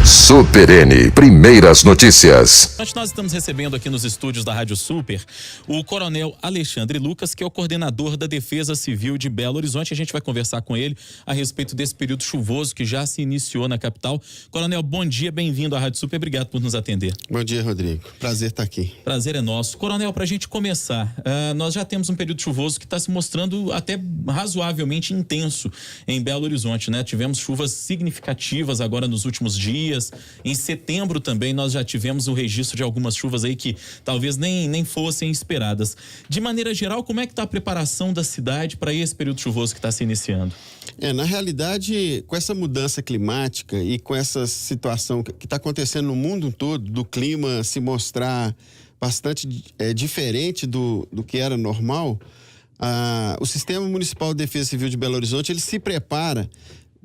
Super N, primeiras notícias. Nós estamos recebendo aqui nos estúdios da Rádio Super o Coronel Alexandre Lucas, que é o coordenador da Defesa Civil de Belo Horizonte. A gente vai conversar com ele a respeito desse período chuvoso que já se iniciou na capital. Coronel, bom dia, bem-vindo à Rádio Super, obrigado por nos atender. Bom dia, Rodrigo. Prazer estar aqui. Prazer é nosso. Coronel, para a gente começar, nós já temos um período chuvoso que está se mostrando até razoavelmente intenso em Belo Horizonte, né? Tivemos chuvas significativas agora nos últimos dias. Em setembro também nós já tivemos o registro de algumas chuvas aí que talvez nem fossem esperadas. De maneira geral, como é que está a preparação da cidade para esse período chuvoso que está se iniciando? Na realidade, com essa mudança climática e com essa situação que está acontecendo no mundo todo, do clima se mostrar bastante diferente do que era normal, o Sistema Municipal de Defesa Civil de Belo Horizonte, ele se prepara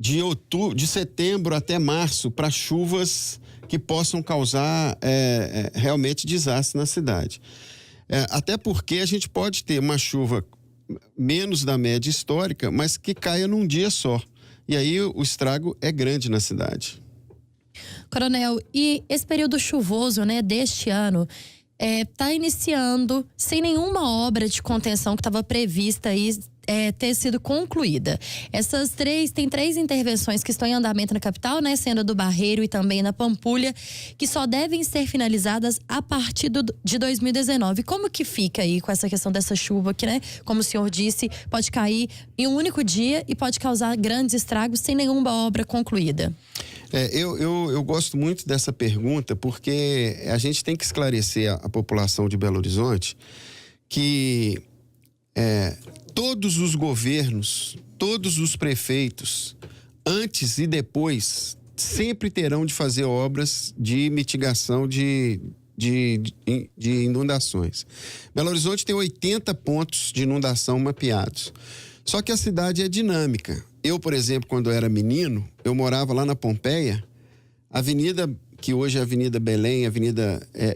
de setembro até março para chuvas que possam causar realmente desastre na cidade. Até porque a gente pode ter uma chuva menos da média histórica, mas que caia num dia só. E aí o estrago é grande na cidade. Coronel, e esse período chuvoso, né, deste ano, está iniciando sem nenhuma obra de contenção que estava prevista aí ter sido concluída. Tem três intervenções que estão em andamento na capital, né, sendo a do Barreiro e também na Pampulha, que só devem ser finalizadas a partir de 2019. Como que fica aí com essa questão dessa chuva que, né, como o senhor disse, pode cair em um único dia e pode causar grandes estragos sem nenhuma obra concluída? Eu gosto muito dessa pergunta porque a gente tem que esclarecer a população de Belo Horizonte que todos os governos, todos os prefeitos, antes e depois, sempre terão de fazer obras de mitigação de inundações. Belo Horizonte tem 80 pontos de inundação mapeados. Só que a cidade é dinâmica. Eu, por exemplo, quando eu era menino, eu morava lá na Pompeia, a avenida, que hoje é a Avenida Belém,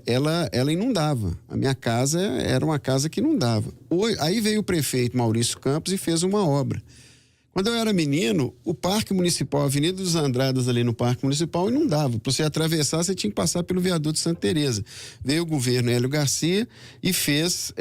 ela inundava. A minha casa era uma casa que inundava. Aí veio o prefeito Maurício Campos e fez uma obra. Quando eu era menino, o Parque Municipal, a Avenida dos Andradas ali no Parque Municipal inundava. Para você atravessar, você tinha que passar pelo viaduto de Santa Teresa. Veio o governo Hélio Garcia e fez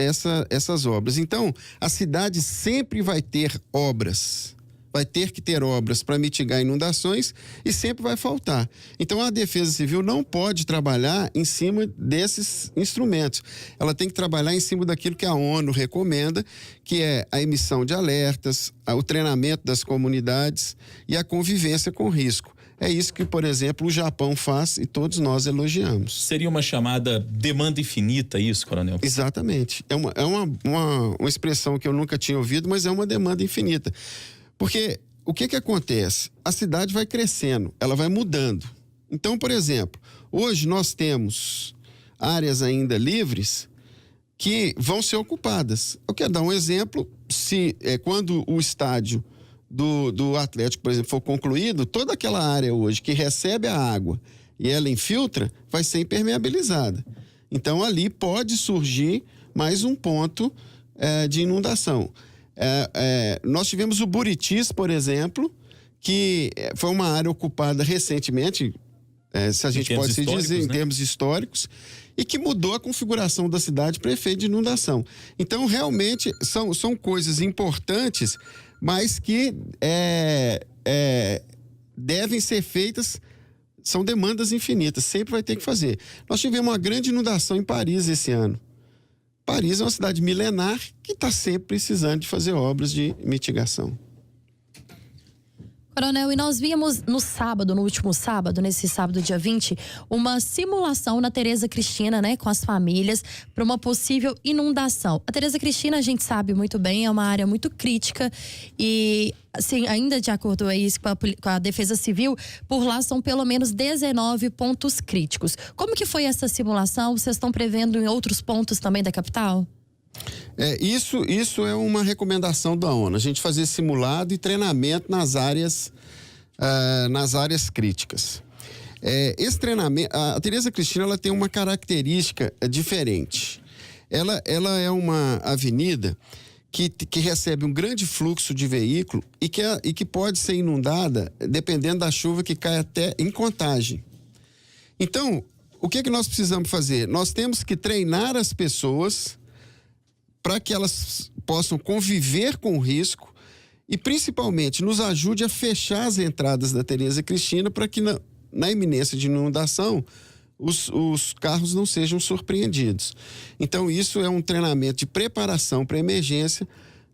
essas obras. Então, a cidade sempre vai ter obras. Vai ter que ter obras para mitigar inundações e sempre vai faltar. Então, a Defesa Civil não pode trabalhar em cima desses instrumentos. Ela tem que trabalhar em cima daquilo que a ONU recomenda, que é a emissão de alertas, o treinamento das comunidades e a convivência com risco. É isso que, por exemplo, o Japão faz e todos nós elogiamos. Seria uma chamada demanda infinita isso, Coronel? Exatamente. É uma expressão que eu nunca tinha ouvido, mas é uma demanda infinita. Porque o que acontece? A cidade vai crescendo, ela vai mudando. Então, por exemplo, hoje nós temos áreas ainda livres que vão ser ocupadas. Eu quero dar um exemplo, quando o estádio do Atlético, por exemplo, for concluído, toda aquela área hoje que recebe a água e ela infiltra, vai ser impermeabilizada. Então, ali pode surgir mais um ponto de inundação. Nós tivemos o Buritis, por exemplo, que foi uma área ocupada recentemente, se a gente pode se dizer, em termos históricos, e que mudou a configuração da cidade para efeito de inundação. Então, realmente, são coisas importantes, mas que devem ser feitas, são demandas infinitas, sempre vai ter que fazer. Nós tivemos uma grande inundação em Paris esse ano. Paris é uma cidade milenar que está sempre precisando de fazer obras de mitigação. Coronel, e nós vimos no último sábado, nesse sábado, dia 20, uma simulação na Tereza Cristina, né, com as famílias, para uma possível inundação. A Tereza Cristina, a gente sabe muito bem, é uma área muito crítica e, assim, ainda de acordo aí com a Defesa Civil, por lá são pelo menos 19 pontos críticos. Como que foi essa simulação? Vocês estão prevendo em outros pontos também da capital? Isso é uma recomendação da ONU, a gente fazer simulado e treinamento nas áreas críticas. Esse treinamento, a Tereza Cristina, ela tem uma característica diferente. Ela é uma avenida que recebe um grande fluxo de veículo e que pode ser inundada dependendo da chuva que cai até em Contagem. Então, o que nós precisamos fazer? Nós temos que treinar as pessoas para que elas possam conviver com o risco e, principalmente, nos ajude a fechar as entradas da Tereza Cristina para que, na iminência de inundação, os carros não sejam surpreendidos. Então, isso é um treinamento de preparação para emergência,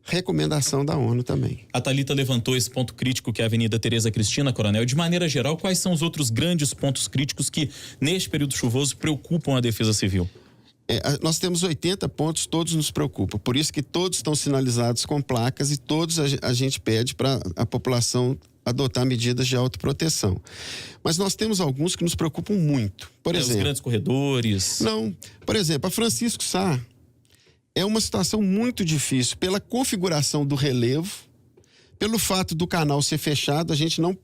recomendação da ONU também. A Thalita levantou esse ponto crítico que é a Avenida Tereza Cristina, Coronel. De maneira geral, quais são os outros grandes pontos críticos que, neste período chuvoso, preocupam a Defesa Civil? Nós temos 80 pontos, todos nos preocupam. Por isso que todos estão sinalizados com placas e todos a gente pede para a população adotar medidas de autoproteção. Mas nós temos alguns que nos preocupam muito. Por exemplo, os grandes corredores? Não. Por exemplo, a Francisco Sá é uma situação muito difícil pela configuração do relevo, pelo fato do canal ser fechado, a gente não...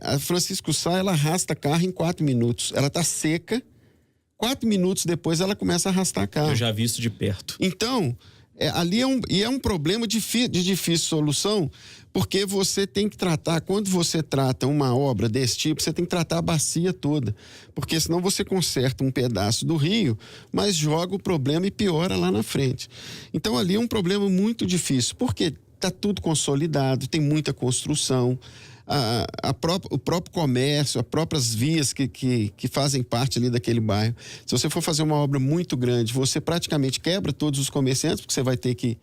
a Francisco Sá, ela arrasta carro em 4 minutos. Ela está seca, 4 minutos depois ela começa a arrastar carro. Eu já vi isso de perto. Então, ali é um problema de difícil solução, porque você tem que tratar, quando você trata uma obra desse tipo, você tem que tratar a bacia toda, porque senão você conserta um pedaço do rio, mas joga o problema e piora lá na frente. Então, ali é um problema muito difícil, porque está tudo consolidado, tem muita construção, o próprio comércio, as próprias vias que fazem parte ali daquele bairro. Se você for fazer uma obra muito grande, você praticamente quebra todos os comerciantes, porque você vai ter que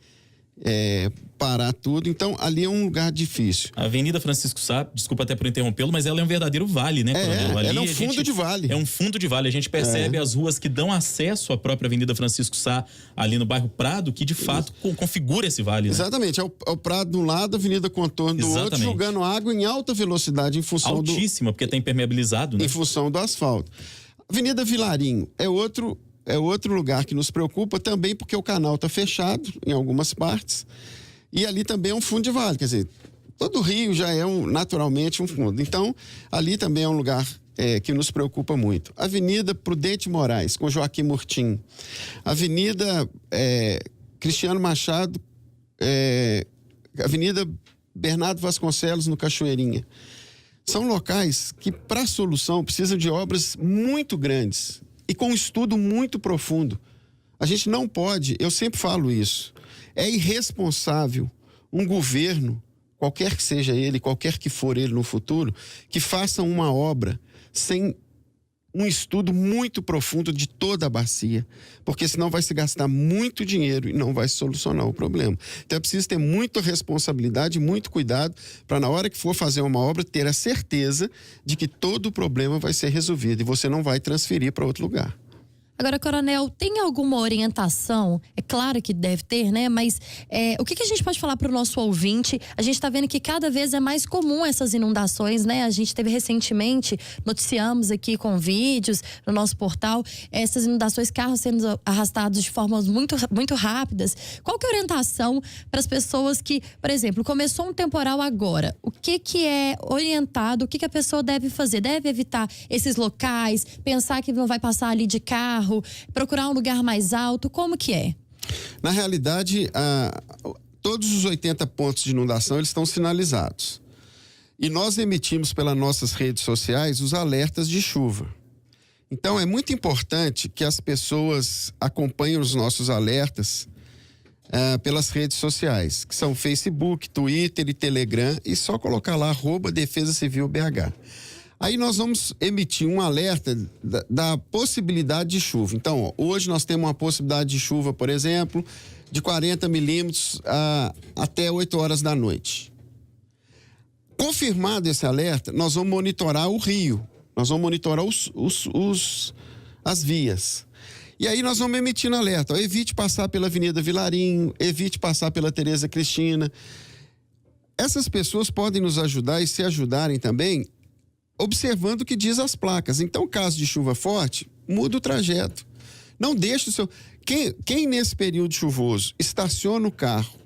parar tudo. Então, ali é um lugar difícil. A Avenida Francisco Sá, desculpa até por interrompê-lo, mas ela é um verdadeiro vale, né, Coronel? Ali ela é um fundo de vale. É um fundo de vale. A gente percebe as ruas que dão acesso à própria Avenida Francisco Sá, ali no bairro Prado, que de fato configura esse vale, né? Exatamente. É o Prado de um lado, a Avenida Contorno do outro, jogando água em alta velocidade em função altíssima, porque está impermeabilizado, né? Em função do asfalto. Avenida Vilarinho é outro lugar que nos preocupa também, porque o canal está fechado em algumas partes e ali também é um fundo de vale, quer dizer, todo o Rio já é naturalmente um fundo. Então, ali também é um lugar que nos preocupa muito. Avenida Prudente Moraes, com Joaquim Murtim. Avenida Cristiano Machado, Avenida Bernardo Vasconcelos, no Cachoeirinha. São locais que, para a solução, precisam de obras muito grandes e com um estudo muito profundo. A gente não pode, eu sempre falo isso, é irresponsável um governo, qualquer que seja ele, qualquer que for ele no futuro, que faça uma obra sem um estudo muito profundo de toda a bacia, porque senão vai se gastar muito dinheiro e não vai solucionar o problema. Então é preciso ter muita responsabilidade, muito cuidado, para na hora que for fazer uma obra, ter a certeza de que todo o problema vai ser resolvido e você não vai transferir para outro lugar. Agora, Coronel, tem alguma orientação? É claro que deve ter, né? Mas o que a gente pode falar para o nosso ouvinte? A gente está vendo que cada vez é mais comum essas inundações, né? A gente teve recentemente, noticiamos aqui com vídeos no nosso portal, essas inundações, carros sendo arrastados de formas muito, muito rápidas. Qual que é a orientação para as pessoas que, por exemplo, começou um temporal agora? O que é orientado? O que a pessoa deve fazer? Deve evitar esses locais? Pensar que não vai passar ali de carro? Procurar um lugar mais alto? Como que é? Na realidade, todos os 80 pontos de inundação eles estão sinalizados. E nós emitimos pelas nossas redes sociais os alertas de chuva. Então, é muito importante que as pessoas acompanhem os nossos alertas pelas redes sociais, que são Facebook, Twitter e Telegram, e só colocar lá @Defesa Civil BH. Aí nós vamos emitir um alerta da possibilidade de chuva. Então, hoje nós temos uma possibilidade de chuva, por exemplo, de 40 milímetros até 8 horas da noite. Confirmado esse alerta, nós vamos monitorar o rio, nós vamos monitorar as vias. E aí nós vamos emitir um alerta, evite passar pela Avenida Vilarinho, evite passar pela Tereza Cristina. Essas pessoas podem nos ajudar e se ajudarem também observando o que diz as placas. Então, caso de chuva forte, muda o trajeto. Não deixe o seu... Quem nesse período chuvoso estaciona o carro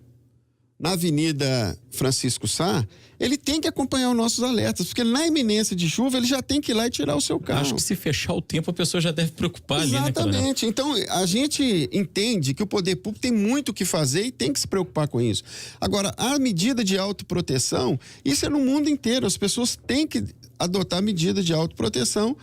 na Avenida Francisco Sá, ele tem que acompanhar os nossos alertas, porque na iminência de chuva ele já tem que ir lá e tirar o seu carro. Acho que se fechar o tempo a pessoa já deve preocupar. Exatamente. Ali, né, Coronel? Então a gente entende que o poder público tem muito o que fazer e tem que se preocupar com isso. Agora, a medida de autoproteção, isso é no mundo inteiro, as pessoas têm que adotar medidas de autoproteção,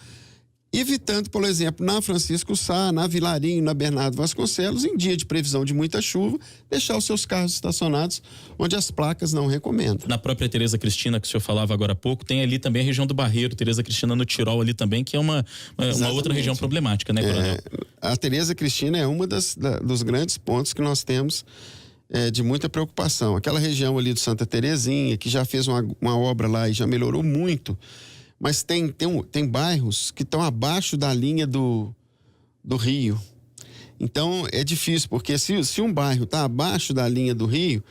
evitando, por exemplo, na Francisco Sá, na Vilarinho, na Bernardo Vasconcelos, em dia de previsão de muita chuva, deixar os seus carros estacionados onde as placas não recomendam. Na própria Tereza Cristina, que o senhor falava agora há pouco, tem ali também a região do Barreiro, Tereza Cristina no Tirol ali também, que é uma outra região problemática, né, Coronel? A Tereza Cristina é uma dos grandes pontos que nós temos de muita preocupação. Aquela região ali do Santa Terezinha, que já fez uma obra lá e já melhorou muito, mas tem bairros que estão abaixo da linha do rio. Então, é difícil, porque se um bairro está abaixo da linha do rio,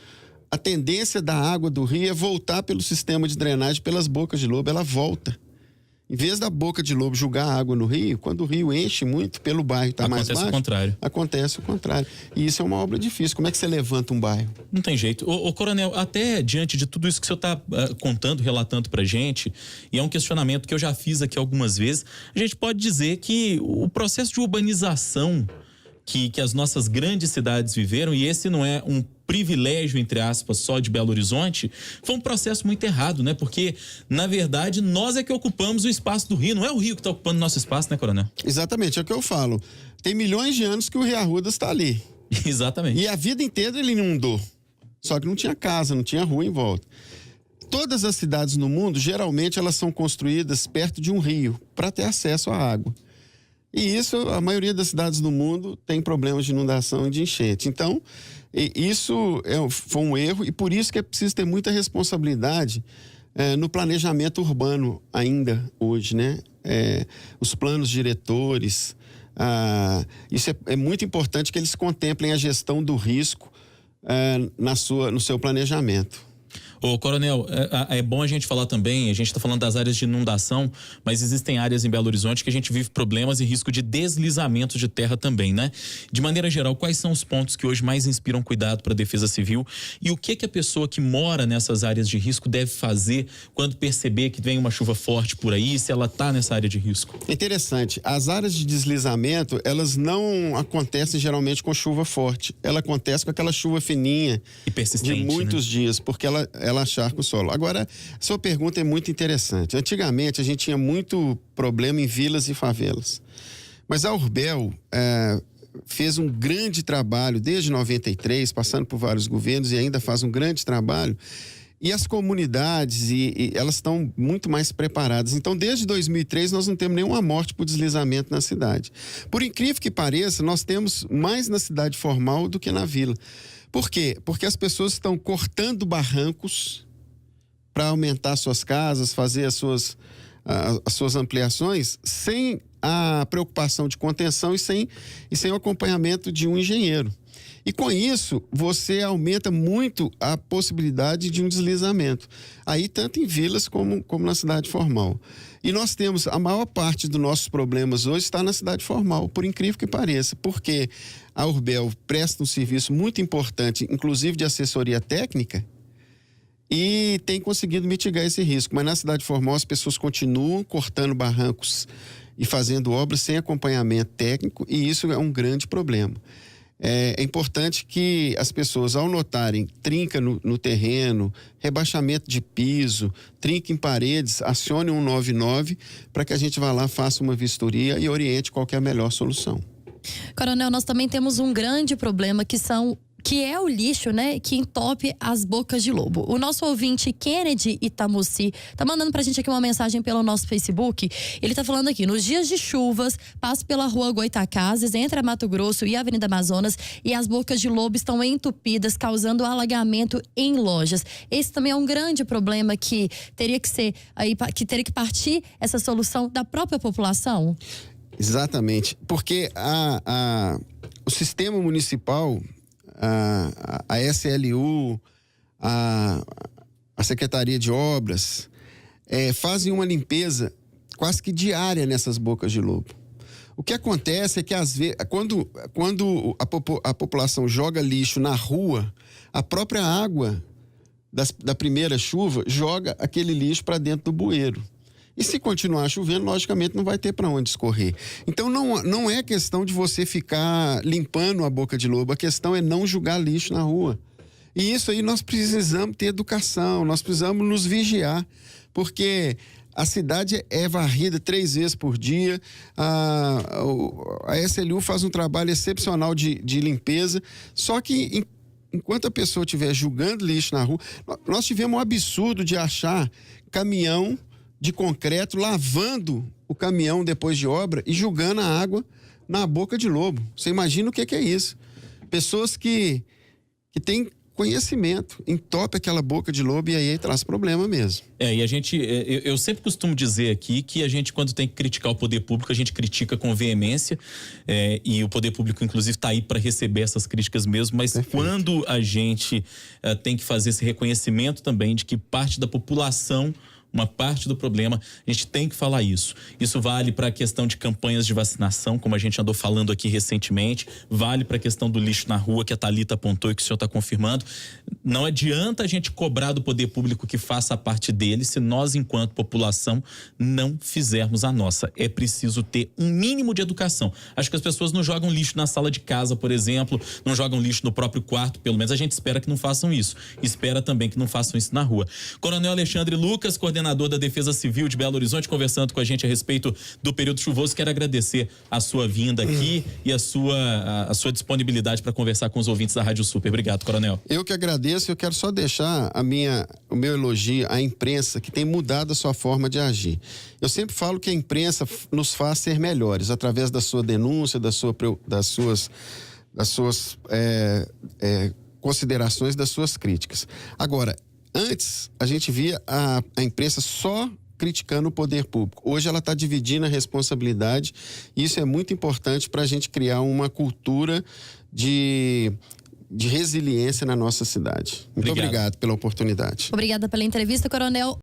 a tendência da água do rio é voltar pelo sistema de drenagem, pelas bocas de lobo, ela volta. Em vez da boca de lobo jogar água no rio, quando o rio enche muito pelo bairro está mais baixo... Acontece o contrário. Acontece o contrário. E isso é uma obra difícil. Como é que você levanta um bairro? Não tem jeito. Ô Coronel, até diante de tudo isso que o senhor está contando, relatando pra gente, e é um questionamento que eu já fiz aqui algumas vezes, a gente pode dizer que o processo de urbanização que as nossas grandes cidades viveram, e esse não é um privilégio, entre aspas, só de Belo Horizonte, foi um processo muito errado, né? Porque, na verdade, nós é que ocupamos o espaço do rio, não é o rio que está ocupando nosso espaço, né, Coronel? Exatamente, é o que eu falo. Tem milhões de anos que o Rio Arrudas está ali. Exatamente. E a vida inteira ele inundou. Só que não tinha casa, não tinha rua em volta. Todas as cidades no mundo, geralmente, elas são construídas perto de um rio, para ter acesso à água. E isso, a maioria das cidades do mundo tem problemas de inundação e de enchente. Então, isso foi um erro, e por isso que é preciso ter muita responsabilidade no planejamento urbano ainda hoje, né? Os planos diretores, isso é muito importante que eles contemplem a gestão do risco no seu planejamento. Ô, Coronel, é bom a gente falar também, a gente está falando das áreas de inundação, mas existem áreas em Belo Horizonte que a gente vive problemas e risco de deslizamento de terra também, né? De maneira geral, quais são os pontos que hoje mais inspiram cuidado para a Defesa Civil e o que a pessoa que mora nessas áreas de risco deve fazer quando perceber que vem uma chuva forte por aí, se ela está nessa área de risco? Interessante, as áreas de deslizamento, elas não acontecem geralmente com chuva forte, ela acontece com aquela chuva fininha e persistente, de muitos né? dias, porque ela encharca o solo. Agora, a sua pergunta é muito interessante. Antigamente, a gente tinha muito problema em vilas e favelas. Mas a Urbel fez um grande trabalho desde 93, passando por vários governos, e ainda faz um grande trabalho. E as comunidades, elas estão muito mais preparadas. Então, desde 2003, nós não temos nenhuma morte por deslizamento na cidade. Por incrível que pareça, nós temos mais na cidade formal do que na vila. Por quê? Porque as pessoas estão cortando barrancos para aumentar suas casas, fazer as suas ampliações, sem a preocupação de contenção e sem o acompanhamento de um engenheiro. E com isso, você aumenta muito a possibilidade de um deslizamento. Aí, tanto em vilas como na cidade formal. E nós temos, a maior parte dos nossos problemas hoje está na cidade formal, por incrível que pareça, porque a Urbel presta um serviço muito importante, inclusive de assessoria técnica, e tem conseguido mitigar esse risco. Mas na cidade formal as pessoas continuam cortando barrancos e fazendo obras sem acompanhamento técnico, e isso é um grande problema. É importante que as pessoas, ao notarem trinca no terreno, rebaixamento de piso, trinca em paredes, acione 199 para que a gente vá lá, faça uma vistoria e oriente qual que é a melhor solução. Coronel, nós também temos um grande problema que é o lixo, né, que entope as bocas de lobo. O nosso ouvinte Kennedy Itamussi tá mandando pra gente aqui uma mensagem pelo nosso Facebook. Ele tá falando aqui: nos dias de chuvas, passo pela rua Goitacazes, entre a Mato Grosso e a Avenida Amazonas, e as bocas de lobo estão entupidas, causando alagamento em lojas. Esse também é um grande problema que teria que partir essa solução da própria população. Exatamente, porque o sistema municipal, a SLU, a Secretaria de Obras, fazem uma limpeza quase que diária nessas bocas de lobo. O que acontece é que, às vezes, quando a população joga lixo na rua, a própria água da primeira chuva joga aquele lixo para dentro do bueiro. E se continuar chovendo, logicamente não vai ter para onde escorrer. Então não é questão de você ficar limpando a boca de lobo, a questão é não jogar lixo na rua. E isso aí nós precisamos ter educação, nós precisamos nos vigiar, porque A cidade é varrida 3 vezes por dia. A SLU faz um trabalho excepcional de limpeza. Só que enquanto a pessoa estiver julgando lixo na rua, nós tivemos um absurdo de achar caminhão de concreto lavando o caminhão depois de obra e julgando a água na boca de lobo. Você imagina o que é isso? Pessoas que têm conhecimento, entope aquela boca de lobo e aí traz problema mesmo. E a gente, eu sempre costumo dizer aqui que a gente, quando tem que criticar o poder público, a gente critica com veemência, e o poder público, inclusive, está aí para receber essas críticas mesmo, mas perfeito. Quando a gente tem que fazer esse reconhecimento também de que parte da população, uma parte do problema, a gente tem que falar isso. Isso vale para a questão de campanhas de vacinação, como a gente andou falando aqui recentemente, vale para a questão do lixo na rua, que a Thalita apontou e que o senhor está confirmando. Não adianta a gente cobrar do poder público que faça a parte dele, se nós, enquanto população, não fizermos a nossa. É preciso ter um mínimo de educação. Acho que as pessoas não jogam lixo na sala de casa, por exemplo, não jogam lixo no próprio quarto, pelo menos a gente espera que não façam isso. Espera também que não façam isso na rua. Coronel Alexandre Lucas, coordenador da Defesa Civil de Belo Horizonte, conversando com a gente a respeito do período chuvoso. Quero agradecer a sua vinda aqui e a sua disponibilidade para conversar com os ouvintes da Rádio Super. Obrigado, Coronel. Eu que agradeço. Eu quero só deixar o meu elogio à imprensa, que tem mudado a sua forma de agir. Eu sempre falo que a imprensa nos faz ser melhores através da sua denúncia, das suas considerações, das suas críticas. Agora, antes, a gente via a imprensa só criticando o poder público. Hoje ela está dividindo a responsabilidade e isso é muito importante para a gente criar uma cultura de resiliência na nossa cidade. Muito obrigado pela oportunidade. Obrigada pela entrevista, Coronel.